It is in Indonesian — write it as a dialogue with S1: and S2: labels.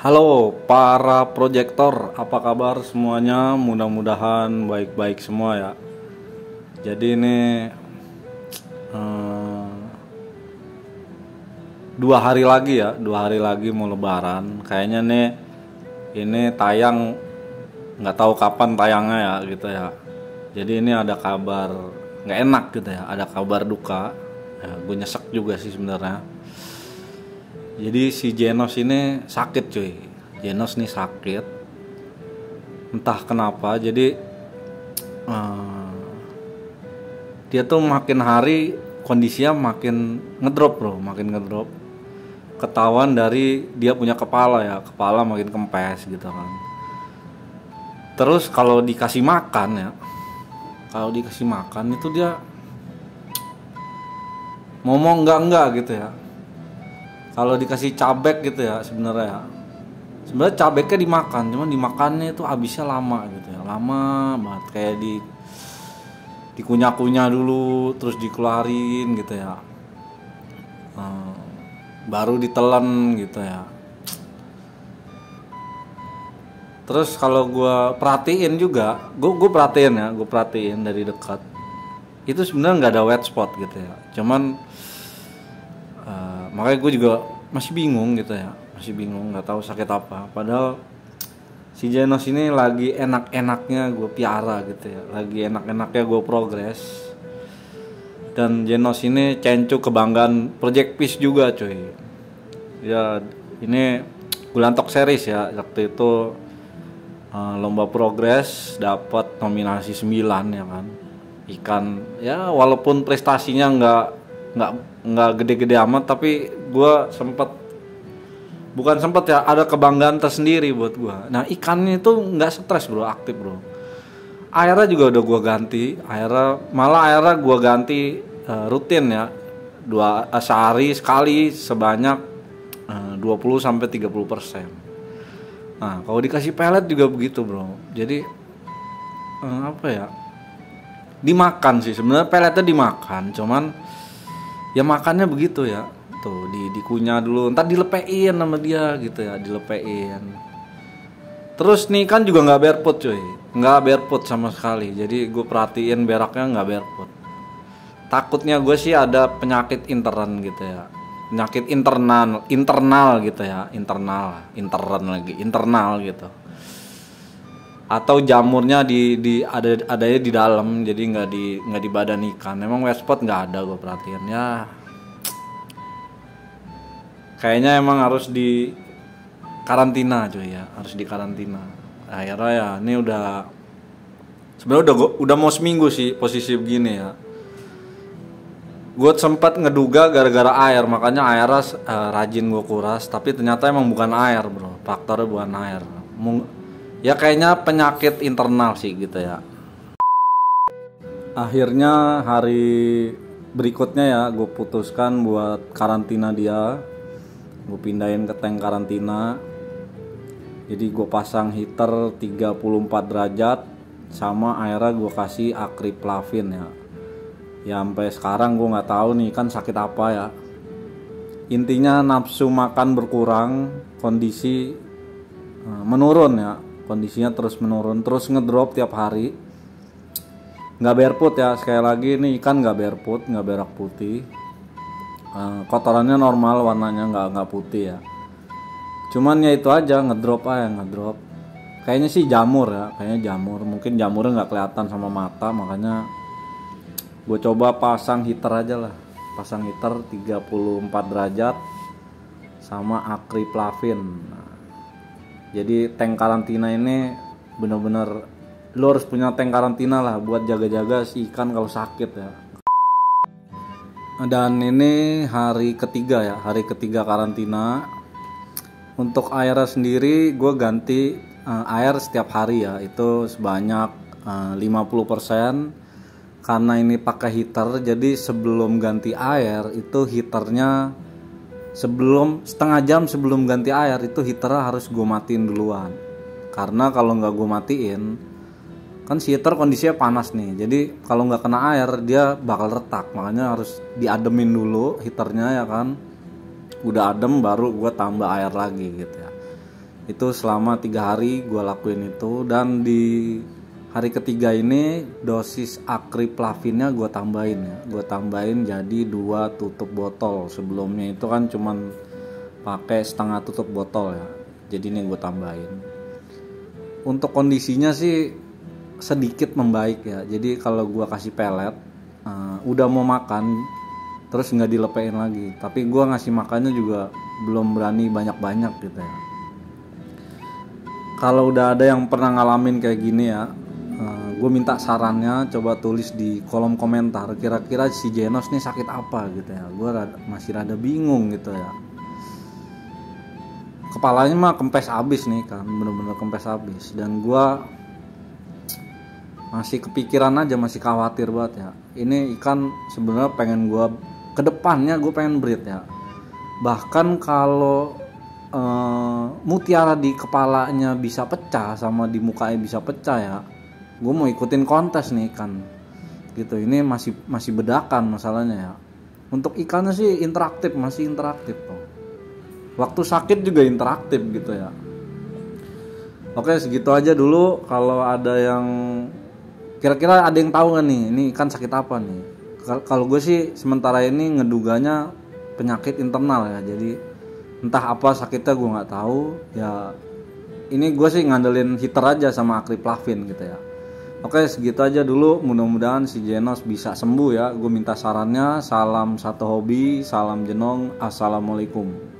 S1: Halo para proyektor, apa kabar semuanya? Mudah-mudahan baik-baik semua ya. Jadi ini eh, 2 hari lagi mau Lebaran. Kayaknya nih ini tayang nggak tahu kapan tayangnya ya gitu ya. Jadi ini ada kabar nggak enak gitu ya, ada kabar duka. Ya, gue nyesek juga sih sebenarnya. Jadi si Jenos ini sakit cuy. Jenos nih sakit. Entah kenapa. Jadi dia tuh makin hari kondisinya makin ngedrop bro, makin ngedrop. Ketahuan dari dia punya kepala ya, kepala makin kempes gitu kan. Terus kalau dikasih makan ya, kalau dikasih makan itu dia ngomong enggak gitu ya. Kalau dikasih cabek gitu ya sebenarnya cabeknya dimakan, cuman dimakannya itu habisnya lama gitu ya, lama banget, kayak dikunyah-kunyah dulu terus dikeluarin gitu ya. Baru ditelan gitu ya. Terus kalau gue perhatiin juga, gue perhatiin dari dekat, itu sebenarnya nggak ada wet spot gitu ya, cuman makanya gue juga masih bingung gitu ya, nggak tahu sakit apa. Padahal si Jenos ini lagi enak-enaknya gue piara gitu ya, lagi enak-enaknya gue progres. Dan Jenos ini cencu kebanggaan Project Peace juga cuy ya. Ini Gulantok series ya, waktu itu lomba progres dapat nominasi 9 ya kan. Ikan ya, walaupun prestasinya nggak gede-gede amat, tapi gue bukan sempet ya, ada kebanggaan tersendiri buat gue. Nah ikannya itu nggak stres bro, aktif bro. Airnya juga udah gue ganti, airnya gue ganti rutin ya, sehari sekali sebanyak 20-30%. Nah kalau dikasih pelet juga begitu bro. Jadi apa ya, dimakan sih sebenarnya, peletnya dimakan, cuman ya makannya begitu ya, tuh dikunyah dulu, ntar dilepein sama dia gitu ya, dilepein. Terus nih kan juga nggak barefoot cuy, nggak barefoot sama sekali. Jadi gue perhatiin beraknya nggak barefoot. Takutnya gue sih ada penyakit intern gitu ya, penyakit internal gitu ya, internal gitu. Atau jamurnya adanya di dalam, jadi nggak di badan ikan. Emang wet spot nggak ada, gue perhatiin ya. Kayaknya emang harus di karantina cuy ya, harus di karantina. Akhirnya ya ini sebenarnya udah mau seminggu sih posisi begini ya. Gue sempat ngeduga gara-gara air, makanya airnya rajin gue kuras, tapi ternyata emang bukan air bro, faktornya bukan air. Ya kayaknya penyakit internal sih gitu ya. Akhirnya hari berikutnya ya gue putuskan buat karantina dia. Gue pindahin ke tank karantina. Jadi gue pasang heater 34 derajat, sama airnya gue kasih akriplavin ya. Ya sampai sekarang gue nggak tahu nih kan sakit apa ya. Intinya nafsu makan berkurang, kondisi menurun ya. Kondisinya terus menurun, terus ngedrop tiap hari. Nggak barefoot ya, sekali lagi ini ikan nggak barefoot, nggak berak putih. Kotorannya normal, warnanya nggak putih ya. Cuman ya itu aja, ngedrop. Kayaknya sih jamur ya, mungkin jamurnya nggak kelihatan sama mata, makanya gue coba pasang heater aja lah. Pasang heater 34 derajat sama akriplavin. Jadi tank karantina ini bener-bener lo harus punya tank karantina lah buat jaga-jaga si ikan kalau sakit ya. Dan ini hari ketiga karantina. Untuk airnya sendiri gue ganti air setiap hari ya, itu sebanyak 50%. Karena ini pakai heater, jadi sebelum ganti air itu heaternya, setengah jam sebelum ganti air itu heaternya harus gue matiin duluan. Karena kalau nggak gue matiin, kan si heater kondisinya panas nih, jadi kalau nggak kena air dia bakal retak. Makanya harus diademin dulu heaternya ya kan. Udah adem baru gue tambah air lagi gitu ya. Itu selama 3 hari gue lakuin itu, dan di hari ketiga ini dosis akriplavin-nya gue tambahin ya. Gue tambahin jadi 2 tutup botol. Sebelumnya itu kan cuman pakai setengah tutup botol ya. Jadi ini gue tambahin. Untuk kondisinya sih sedikit membaik ya. Jadi kalau gue kasih pelet, udah mau makan terus nggak dilepein lagi. Tapi gue ngasih makannya juga belum berani banyak-banyak gitu ya. Kalau udah ada yang pernah ngalamin kayak gini ya, gue minta sarannya, coba tulis di kolom komentar. Kira-kira si Jenos nih sakit apa gitu ya. Gue masih rada bingung gitu ya. Kepalanya mah kempes abis nih kan, bener-bener kempes abis. Dan gue masih kepikiran aja, masih khawatir banget ya. Ini ikan sebenarnya pengen gue, kedepannya gue pengen breed ya. Bahkan kalau mutiara di kepalanya bisa pecah sama di mukanya bisa pecah ya, gue mau ikutin kontes nih ikan gitu. Ini masih bedakan masalahnya ya. Untuk ikannya sih interaktif, masih interaktif kok. Waktu sakit juga interaktif gitu ya. Oke, segitu aja dulu. Kalau ada yang kira-kira ada yang tahu nggak nih ini ikan sakit apa nih? Kalau gue sih sementara ini ngeduganya penyakit internal ya. Jadi entah apa sakitnya gue nggak tahu ya. Ini gue sih ngandelin heater aja sama akriplavin gitu ya. Oke, segitu aja dulu. Mudah-mudahan si Jenos bisa sembuh ya. Gue minta sarannya. Salam satu hobi, salam jenong, assalamualaikum.